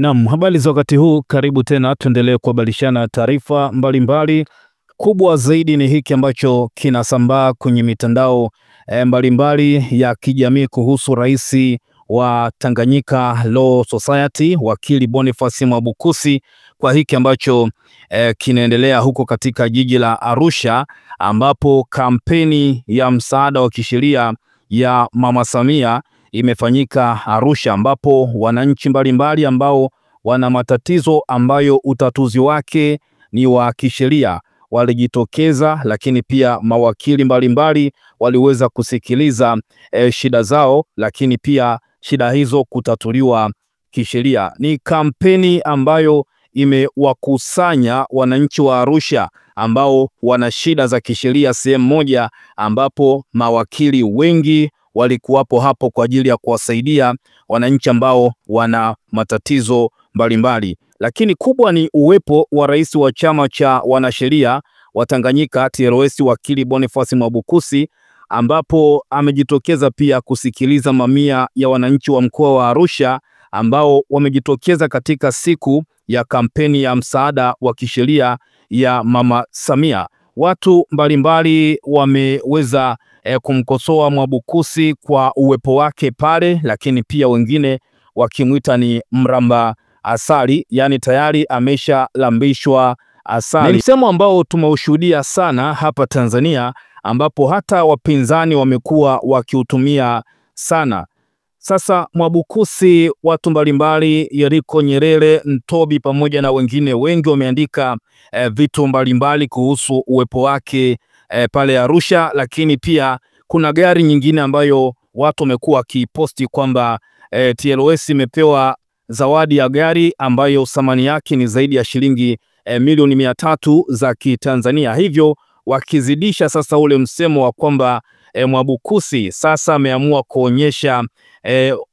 Naam, habari za wakati huu, karibu tena tuendelee kuhabarishana taarifa mbalimbali. Kubwa zaidi ni hiki ambacho kinasambaa kwenye mitandao mbalimbali ya kijamii kuhusu rais wa Tanganyika Law Society, wakili Boniface Mwabukusi, kwa hiki ambacho kinaendelea huko katika jiji la Arusha, ambapo kampeni ya msaada wa kisheria ya Mama Samia imefanyika Arusha, ambapo wananchi mbalimbali ambao wana matatizo ambayo utatuzi wake ni wa kisheria walijitokeza, lakini pia mawakili mbalimbali waliweza kusikiliza shida zao, lakini pia shida hizo kutatuliwa kisheria. Ni kampeni ambayo imewakusanya wananchi wa Arusha ambao wana shida za kisheria sehemu moja, ambapo mawakili wengi walikuwapo hapo kwa ajili ya kuwasaidia wananchi ambao wana matatizo mbalimbali. Lakini kubwa ni uwepo wa rais wa chama cha wanasheria wa Tanganyika TLS, wakili Boniface Mwabukusi, ambapo amejitokeza pia kusikiliza mamia ya wananchi wa mkoa wa Arusha ambao wamejitokeza katika siku ya kampeni ya msaada wa kisheria ya Mama Samia. Watu mbalimbali wameweza kumkosoa Mwabukusi kwa uwepo wake pale, lakini pia wengine wakimwita ni mramba asali, yani tayari ameshalambishwa asali. Ni msemo ambao tumeushuhudia sana hapa Tanzania, ambapo hata wapinzani wamekuwa wakiutumia sana. Sasa Mwabukusi, watu mbalimbali, Yeriko Nyerere, Ntobi pamoja na wengine wengi wameandika vitu mbalimbali kuhusu uwepo wake pale Arusha, lakini pia kuna gari nyingine ambayo watu wamekuwa wakiposti kwamba TLS imepewa zawadi ya gari ambayo thamani yake ni zaidi ya shilingi milioni 300 za Kitanzania, hivyo wakizidisha sasa ule msemo wa kwamba Mwabukusi sasa ameamua kuonyesha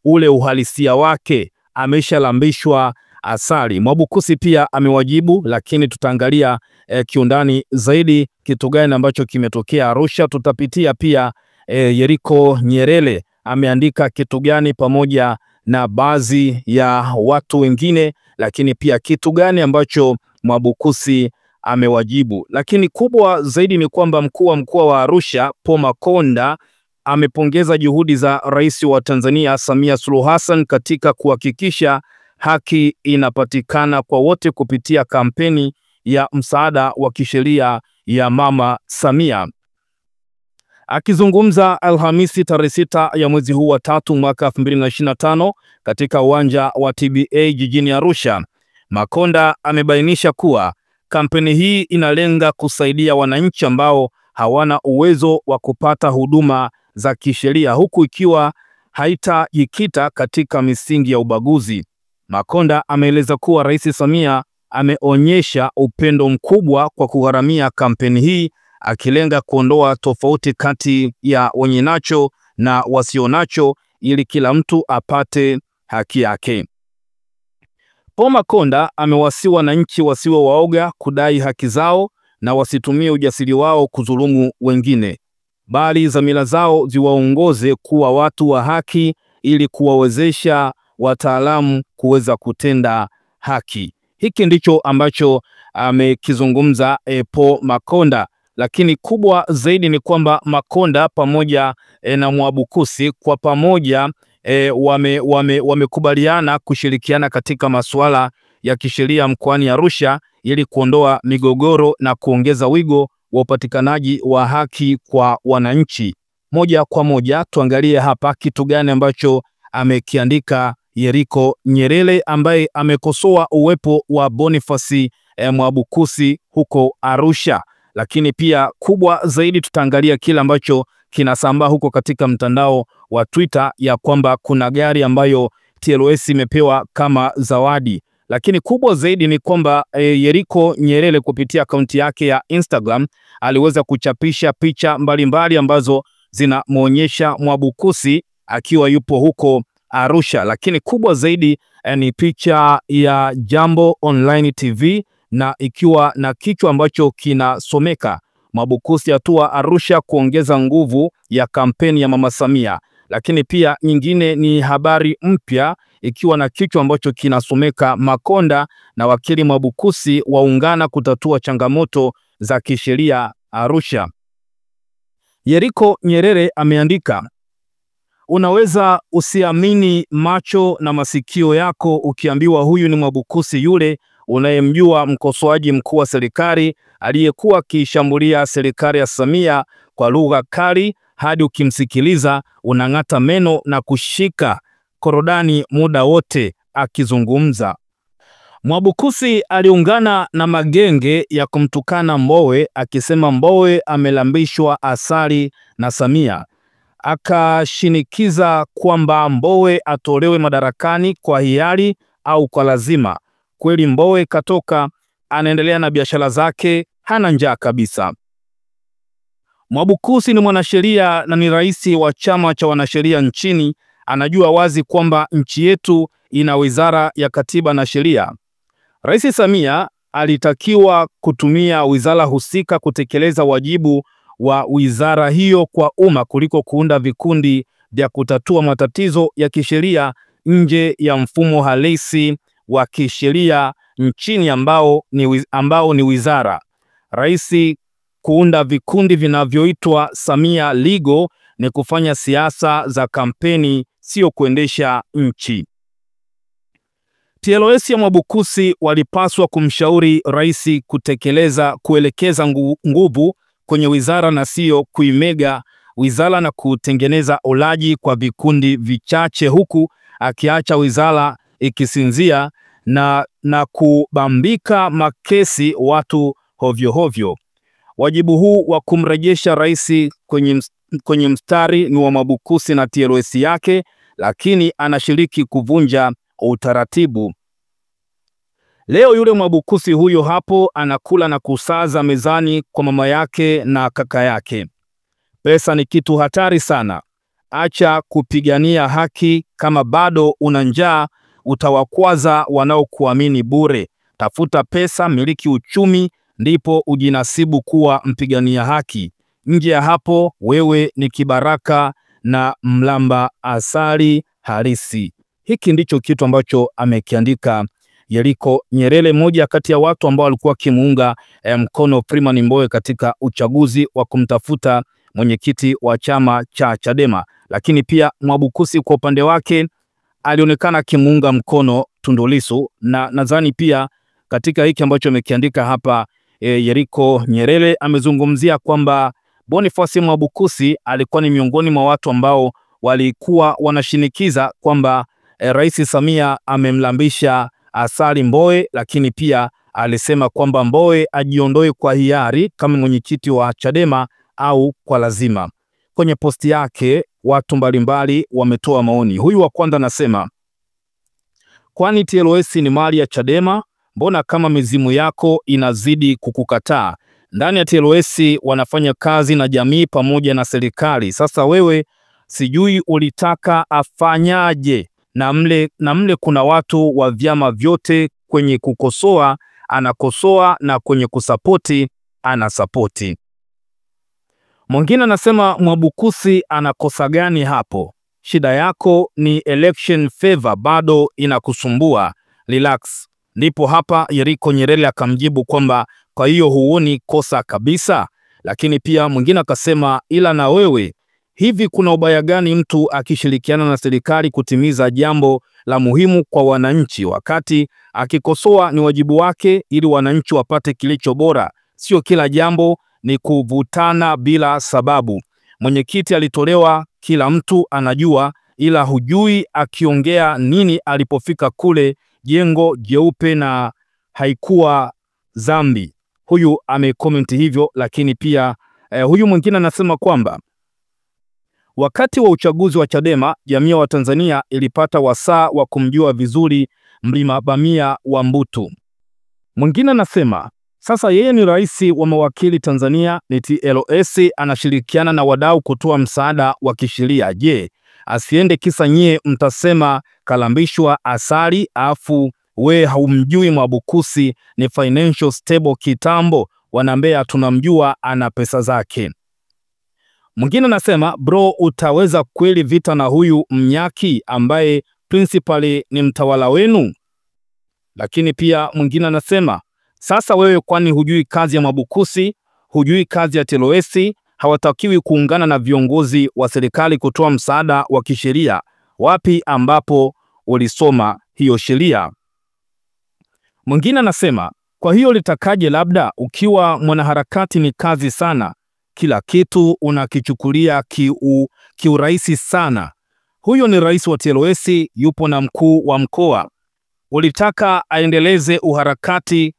ule uhalisia wake, ameshalambishwa asali. Mwabukusi pia amewajibu, lakini tutaangalia kiundani zaidi kitu gani ambacho kimetokea Arusha. Tutapitia pia Yeriko Nyerere ameandika kitu gani pamoja na baadhi ya watu wengine, lakini pia kitu gani ambacho Mwabukusi amewajibu. Lakini kubwa zaidi ni kwamba mkuu wa mkoa wa Arusha Paul Makonda amepongeza juhudi za rais wa Tanzania Samia Suluhu Hassan katika kuhakikisha haki inapatikana kwa wote kupitia kampeni ya msaada wa kisheria ya Mama Samia. Akizungumza Alhamisi tarehe 6 ya mwezi huu wa 3 mwaka 2025 katika uwanja wa TBA jijini Arusha, Makonda amebainisha kuwa kampeni hii inalenga kusaidia wananchi ambao hawana uwezo wa kupata huduma za kisheria, huku ikiwa haitajikita katika misingi ya ubaguzi. Makonda ameeleza kuwa Rais Samia ameonyesha upendo mkubwa kwa kugharamia kampeni hii, akilenga kuondoa tofauti kati ya wenye nacho na wasio nacho ili kila mtu apate haki yake. Paul Makonda amewasihi wananchi wasiwe waoga kudai haki zao na wasitumie ujasiri wao kudhulumu wengine, bali dhamira zao ziwaongoze kuwa watu wa haki ili kuwawezesha wataalamu kuweza kutenda haki. Hiki ndicho ambacho amekizungumza Paul Makonda. Lakini kubwa zaidi ni kwamba Makonda pamoja na Mwabukusi kwa pamoja wamekubaliana kushirikiana katika masuala ya kisheria mkoani Arusha ili kuondoa migogoro na kuongeza wigo wa upatikanaji wa haki kwa wananchi. Moja kwa moja tuangalie hapa kitu gani ambacho amekiandika Yeriko Nyerere, ambaye amekosoa uwepo wa Boniface Mwabukusi huko Arusha. Lakini pia kubwa zaidi tutaangalia kile ambacho kinasambaa huko katika mtandao wa Twitter ya kwamba kuna gari ambayo TLS imepewa kama zawadi. Lakini kubwa zaidi ni kwamba Yeriko Nyerere kupitia akaunti yake ya Instagram aliweza kuchapisha picha mbalimbali ambazo zinamuonyesha Mwabukusi akiwa yupo huko Arusha. Lakini kubwa zaidi ni picha ya Jambo Online TV na ikiwa na kichwa ambacho kinasomeka Mwabukusi atua Arusha kuongeza nguvu ya kampeni ya Mama Samia. lakini pia nyingine ni habari mpya ikiwa na kichwa ambacho kinasomeka Makonda na wakili Mwabukusi waungana kutatua changamoto za kisheria Arusha. Yeriko Nyerere ameandika, unaweza usiamini macho na masikio yako ukiambiwa huyu ni Mwabukusi yule unayemjua, mkosoaji mkuu wa serikali aliyekuwa akishambulia serikali ya Samia kwa lugha kali hadi ukimsikiliza unang'ata meno na kushika korodani muda wote akizungumza. Mwabukusi aliungana na magenge ya kumtukana Mbowe akisema Mbowe amelambishwa asali na Samia. Akashinikiza kwamba Mbowe atolewe madarakani kwa hiari au kwa lazima. Kweli Mbowe katoka, anaendelea na biashara zake, hana njaa kabisa. Mwabukusi ni mwanasheria na ni rais wa chama cha wanasheria nchini. Anajua wazi kwamba nchi yetu ina wizara ya katiba na sheria. Rais Samia alitakiwa kutumia wizara husika kutekeleza wajibu wa wizara hiyo kwa umma kuliko kuunda vikundi vya kutatua matatizo ya kisheria nje ya mfumo halisi wa kisheria nchini ambao ni wizara. Rais kuunda vikundi vinavyoitwa Samia Legal ni kufanya siasa za kampeni, sio kuendesha nchi. TLS ya Mwabukusi walipaswa kumshauri rais kuelekeza nguvu kwenye wizara na sio kuimega wizara na kutengeneza ulaji kwa vikundi vichache, huku akiacha wizara ikisinzia na kubambika makesi watu hovyo hovyo. Wajibu huu wa kumrejesha rais kwenye mstari ni wa Mwabukusi na TLS yake, lakini anashiriki kuvunja utaratibu. Leo yule Mwabukusi huyo hapo anakula na kusaza mezani kwa mama yake na kaka yake. Pesa ni kitu hatari sana. Acha kupigania haki. Kama bado una njaa, utawakwaza wanaokuamini bure. Tafuta pesa, miliki uchumi, ndipo ujinasibu kuwa mpigania haki. Nje ya hapo, wewe ni kibaraka na mlamba asali halisi. Hiki ndicho kitu ambacho amekiandika Yeriko Nyerere, moja kati ya watu ambao walikuwa kimuunga mkono Freeman Mbowe katika uchaguzi wa kumtafuta mwenyekiti wa chama cha Chadema. Lakini pia Mwabukusi kwa upande wake alionekana kimuunga mkono Tundu Lissu, na nadhani pia katika hiki ambacho amekiandika hapa Yeriko Nyerere amezungumzia kwamba Boniface Mwabukusi alikuwa ni miongoni mwa watu ambao walikuwa wanashinikiza kwamba Rais Samia amemlambisha asali Mbowe, lakini pia alisema kwamba Mbowe ajiondoe kwa hiari kama mwenyekiti wa Chadema au kwa lazima. Kwenye posti yake watu mbalimbali wametoa maoni. Huyu wa kwanza anasema, kwani TLS ni mali ya Chadema? Mbona kama mizimu yako inazidi kukukataa? Ndani ya TLS wanafanya kazi na jamii pamoja na serikali. Sasa wewe sijui ulitaka afanyaje? Na mle kuna watu wa vyama vyote, kwenye kukosoa anakosoa na kwenye kusapoti anasapoti. Mwingine anasema, Mwabukusi anakosa gani hapo? Shida yako ni election favor bado inakusumbua, relax. Ndipo hapa Yeriko Nyerere akamjibu kwamba kwa hiyo huoni kosa kabisa. Lakini pia mwingine akasema, ila na wewe, hivi kuna ubaya gani mtu akishirikiana na serikali kutimiza jambo la muhimu kwa wananchi, wakati akikosoa ni wajibu wake ili wananchi wapate kilicho bora? Sio kila jambo ni kuvutana bila sababu. Mwenyekiti alitolewa, kila mtu anajua, ila hujui akiongea nini alipofika kule jengo jeupe na haikuwa dhambi. Huyu amecomment hivyo. Lakini pia huyu mwingine anasema kwamba wakati wa uchaguzi wa Chadema, jamii wa Tanzania ilipata wasaa wa kumjua vizuri Mlima Bamia wa Mbutu. Mwingine anasema sasa yeye ni rais wa mawakili Tanzania, ni TLS anashirikiana na wadau kutoa msaada wa kisheria. Je, asiende kisa nyie mtasema kalambishwa asali, afu we haumjui Mwabukusi ni financial stable kitambo, wanambea tunamjua ana pesa zake. Mwingine anasema bro, utaweza kweli vita na huyu mnyaki ambaye principally ni mtawala wenu? Lakini pia mwingine anasema sasa wewe kwani hujui kazi ya Mwabukusi, hujui kazi ya TLS? Hawatakiwi kuungana na viongozi wa serikali kutoa msaada wa kisheria? Wapi ambapo ulisoma hiyo sheria? Mwingine anasema kwa hiyo litakaje, labda ukiwa mwanaharakati ni kazi sana, kila kitu unakichukulia kiurahisi sana. Huyo ni rais wa TLS, yupo na mkuu wa mkoa. Ulitaka aendeleze uharakati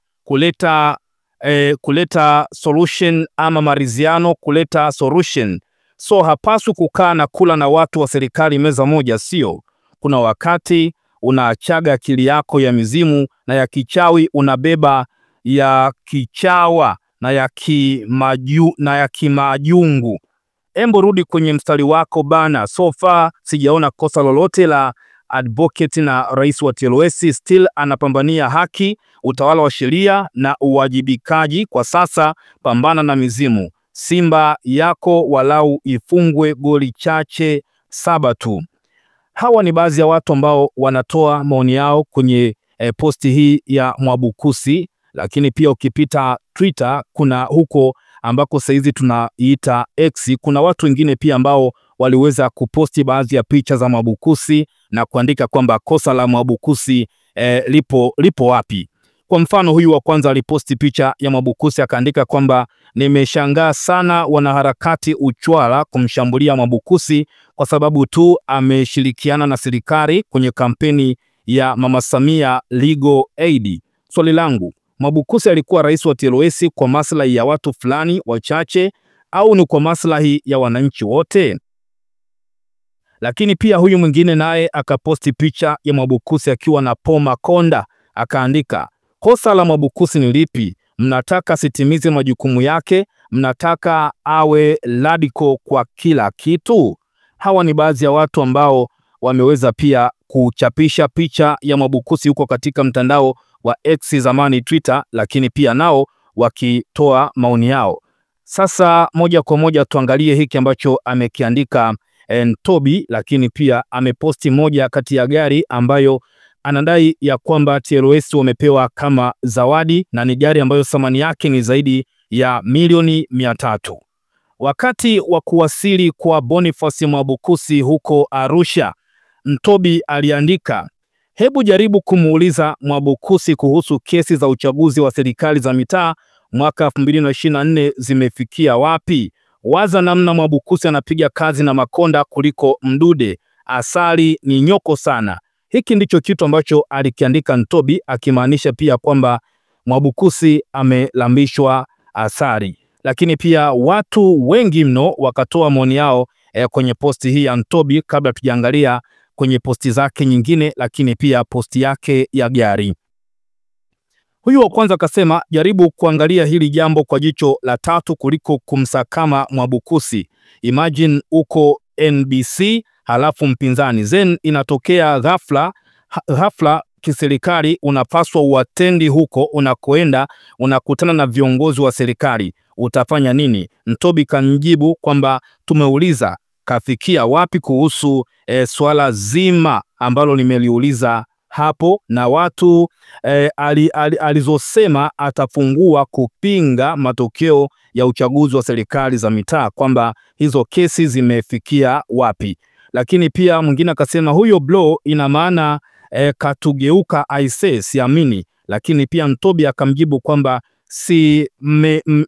kuleta solution ama maridhiano, kuleta solution. So hapaswi kukaa na kula na watu wa serikali meza moja, sio? Kuna wakati unaachaga akili yako ya mizimu na ya kichawi, unabeba ya kichawa na ya kimajungu. Embo rudi kwenye mstari wako bana. So far sijaona kosa lolote la advocate na rais wa TLS, still anapambania haki, utawala wa sheria na uwajibikaji. Kwa sasa pambana na mizimu. Simba yako walau ifungwe goli chache 7 tu. Hawa ni baadhi ya watu ambao wanatoa maoni yao kwenye posti hii ya Mwabukusi. Lakini pia ukipita Twitter, kuna huko ambako saizi tunaiita X, kuna watu wengine pia ambao waliweza kuposti baadhi ya picha za Mwabukusi na kuandika kwamba kosa la Mwabukusi lipo wapi. Kwa mfano, huyu wa kwanza aliposti picha ya Mwabukusi akaandika kwamba nimeshangaa sana wanaharakati uchwala kumshambulia Mwabukusi kwa sababu tu ameshirikiana na serikali kwenye kampeni ya Mama Samia Legal Aid. Swali langu, Mwabukusi alikuwa rais wa TLS kwa maslahi ya watu fulani wachache au ni kwa maslahi ya wananchi wote? Lakini pia huyu mwingine naye akaposti picha ya Mwabukusi akiwa na Paul Makonda akaandika, kosa la Mwabukusi ni lipi? Mnataka sitimize majukumu yake? Mnataka awe radical kwa kila kitu? Hawa ni baadhi ya watu ambao wameweza pia kuchapisha picha ya Mwabukusi huko katika mtandao wa X, zamani Twitter, lakini pia nao wakitoa maoni yao. Sasa moja kwa moja tuangalie hiki ambacho amekiandika Ntobi, lakini pia ameposti moja kati ya gari ambayo anadai ya kwamba TLS wamepewa kama zawadi, na ni gari ambayo thamani yake ni zaidi ya milioni 300. Wakati wa kuwasili kwa Boniface Mwabukusi huko Arusha, Ntobi aliandika, hebu jaribu kumuuliza Mwabukusi kuhusu kesi za uchaguzi wa serikali za mitaa mwaka 2024 zimefikia wapi? Waza namna Mwabukusi anapiga kazi na Makonda kuliko Mdude. Asali ni nyoko sana. Hiki ndicho kitu ambacho alikiandika Ntobi, akimaanisha pia kwamba Mwabukusi amelambishwa asali. Lakini pia watu wengi mno wakatoa maoni yao kwenye posti hii ya Ntobi, kabla tujaangalia kwenye posti zake nyingine, lakini pia posti yake ya gari. Huyu wa kwanza akasema, jaribu kuangalia hili jambo kwa jicho la tatu kuliko kumsakama Mwabukusi. Imagine uko NBC halafu mpinzani Zen inatokea ghafla kiserikali, unapaswa uatendi huko unakoenda, unakutana na viongozi wa serikali, utafanya nini? Ntobi kanjibu kwamba tumeuliza kafikia wapi kuhusu swala zima ambalo nimeliuliza hapo, na watu alizosema atafungua kupinga matokeo ya uchaguzi wa serikali za mitaa, kwamba hizo kesi zimefikia wapi. Lakini pia mwingine akasema huyo blow ina maana katugeuka aise, siamini. Lakini pia Ntobi akamjibu kwamba si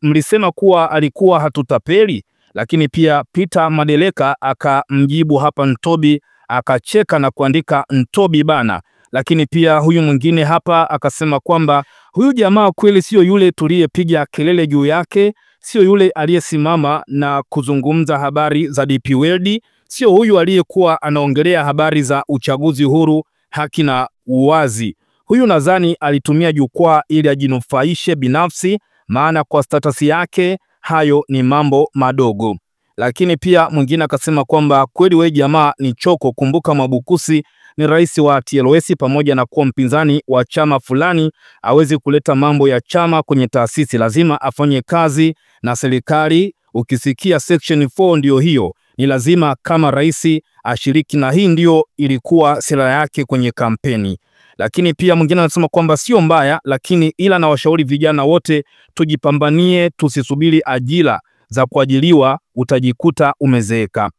mlisema kuwa alikuwa hatutapeli. Lakini pia Peter Madeleka akamjibu hapa Ntobi, akacheka na kuandika Ntobi bana. Lakini pia huyu mwingine hapa akasema kwamba huyu jamaa kweli sio yule tuliyepiga kelele juu yake, sio yule aliyesimama na kuzungumza habari za DP World, sio huyu aliyekuwa anaongelea habari za uchaguzi huru, haki na uwazi. Huyu nadhani alitumia jukwaa ili ajinufaishe binafsi, maana kwa status yake hayo ni mambo madogo. Lakini pia mwingine akasema kwamba kweli wewe jamaa ni choko, kumbuka Mwabukusi ni rais wa TLS, pamoja na kuwa mpinzani wa chama fulani hawezi kuleta mambo ya chama kwenye taasisi, lazima afanye kazi na serikali. ukisikia section 4 ndio hiyo, ni lazima kama rais ashiriki, na hii ndio ilikuwa sera yake kwenye kampeni. Lakini pia mwingine anasema kwamba sio mbaya, lakini ila na washauri vijana wote tujipambanie, tusisubiri ajira za kuajiliwa, utajikuta umezeeka.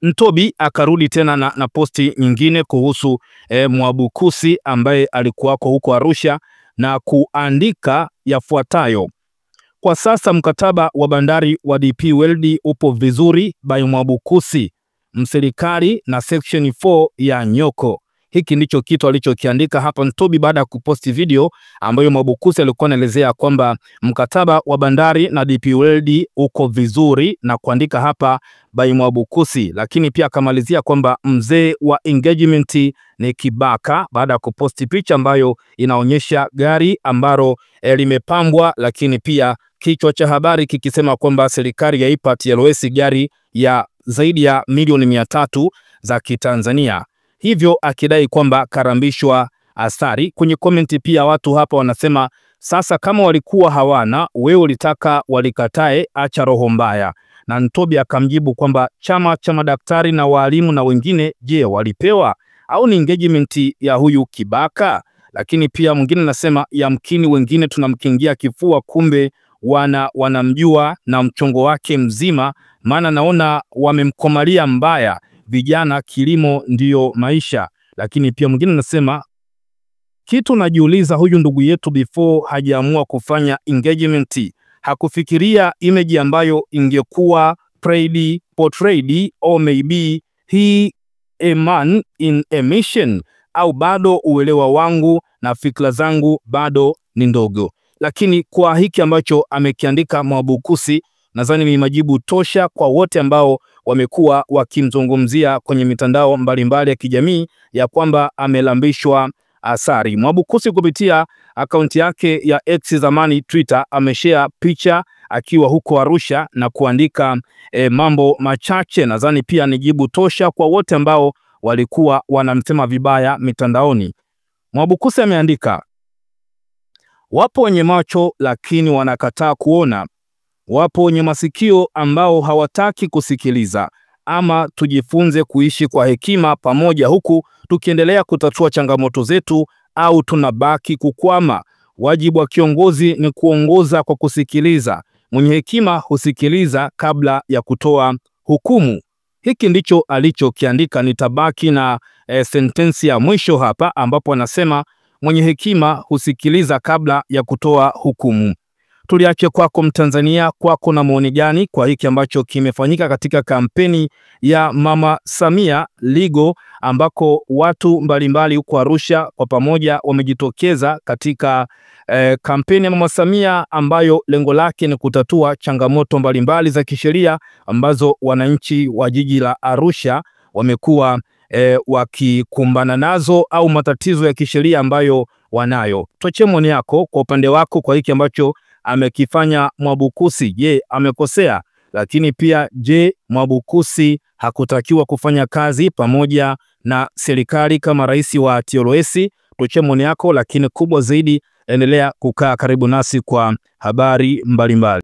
Ntobi akarudi tena na posti nyingine kuhusu Mwabukusi ambaye alikuwako huko Arusha na kuandika yafuatayo: kwa sasa mkataba wa bandari wa DP World upo vizuri by Mwabukusi, mserikali na section 4 ya Nyoko. Hiki ndicho kitu alichokiandika hapa Ntobi baada ya kuposti video ambayo Mwabukusi alikuwa anaelezea kwamba mkataba wa bandari na DP World uko vizuri na kuandika hapa by Mwabukusi, lakini pia akamalizia kwamba mzee wa engagement ni Kibaka baada ya kuposti picha ambayo inaonyesha gari ambalo limepambwa, lakini pia kichwa cha habari kikisema kwamba serikali yaipa TLS gari ya zaidi ya milioni 300 za Kitanzania, hivyo akidai kwamba karambishwa asari. Kwenye komenti pia watu hapa wanasema sasa kama walikuwa hawana, wewe ulitaka walikatae, acha roho mbaya. Na Ntobi akamjibu kwamba chama cha madaktari na walimu na wengine, je, walipewa au ni engagement ya huyu Kibaka? Lakini pia mwingine anasema yamkini wengine tunamkingia kifua, kumbe wanamjua na mchongo wake mzima, maana naona wamemkomalia mbaya. Vijana, kilimo ndiyo maisha. Lakini pia mwingine anasema kitu najiuliza, huyu ndugu yetu before hajaamua kufanya engagement hakufikiria image ambayo ingekuwa portrayed or maybe he a man in a mission, au bado uelewa wangu na fikra zangu bado ni ndogo. Lakini kwa hiki ambacho amekiandika Mwabukusi, nadhani ni majibu tosha kwa wote ambao wamekuwa wakimzungumzia kwenye mitandao mbalimbali ya kijamii ya kwamba amelambishwa asari. Mwabukusi kupitia akaunti yake ya X zamani Twitter ameshare picha akiwa huko Arusha na kuandika mambo machache. Nadhani pia ni jibu tosha kwa wote ambao walikuwa wanamsema vibaya mitandaoni. Mwabukusi ameandika, wapo wenye macho lakini wanakataa kuona, wapo wenye masikio ambao hawataki kusikiliza. Ama tujifunze kuishi kwa hekima pamoja, huku tukiendelea kutatua changamoto zetu, au tunabaki kukwama. Wajibu wa kiongozi ni kuongoza kwa kusikiliza. Mwenye hekima husikiliza kabla ya kutoa hukumu. Hiki ndicho alichokiandika. Nitabaki na sentensi ya mwisho hapa ambapo anasema mwenye hekima husikiliza kabla ya kutoa hukumu. Tuliache kwako Mtanzania, kwako na maoni gani kwa hiki ambacho kimefanyika katika kampeni ya Mama Samia Legal, ambako watu mbalimbali huko Arusha kwa pamoja wamejitokeza katika kampeni ya Mama Samia ambayo lengo lake ni kutatua changamoto mbalimbali za kisheria ambazo wananchi wa jiji la Arusha wamekuwa wakikumbana nazo, au matatizo ya kisheria ambayo wanayo. Tuachie maoni yako kwa upande wako kwa hiki ambacho amekifanya Mwabukusi. Je, amekosea? Lakini pia je, Mwabukusi hakutakiwa kufanya kazi pamoja na serikali kama rais wa TLS? Tuachie maoni yako, lakini kubwa zaidi endelea kukaa karibu nasi kwa habari mbalimbali.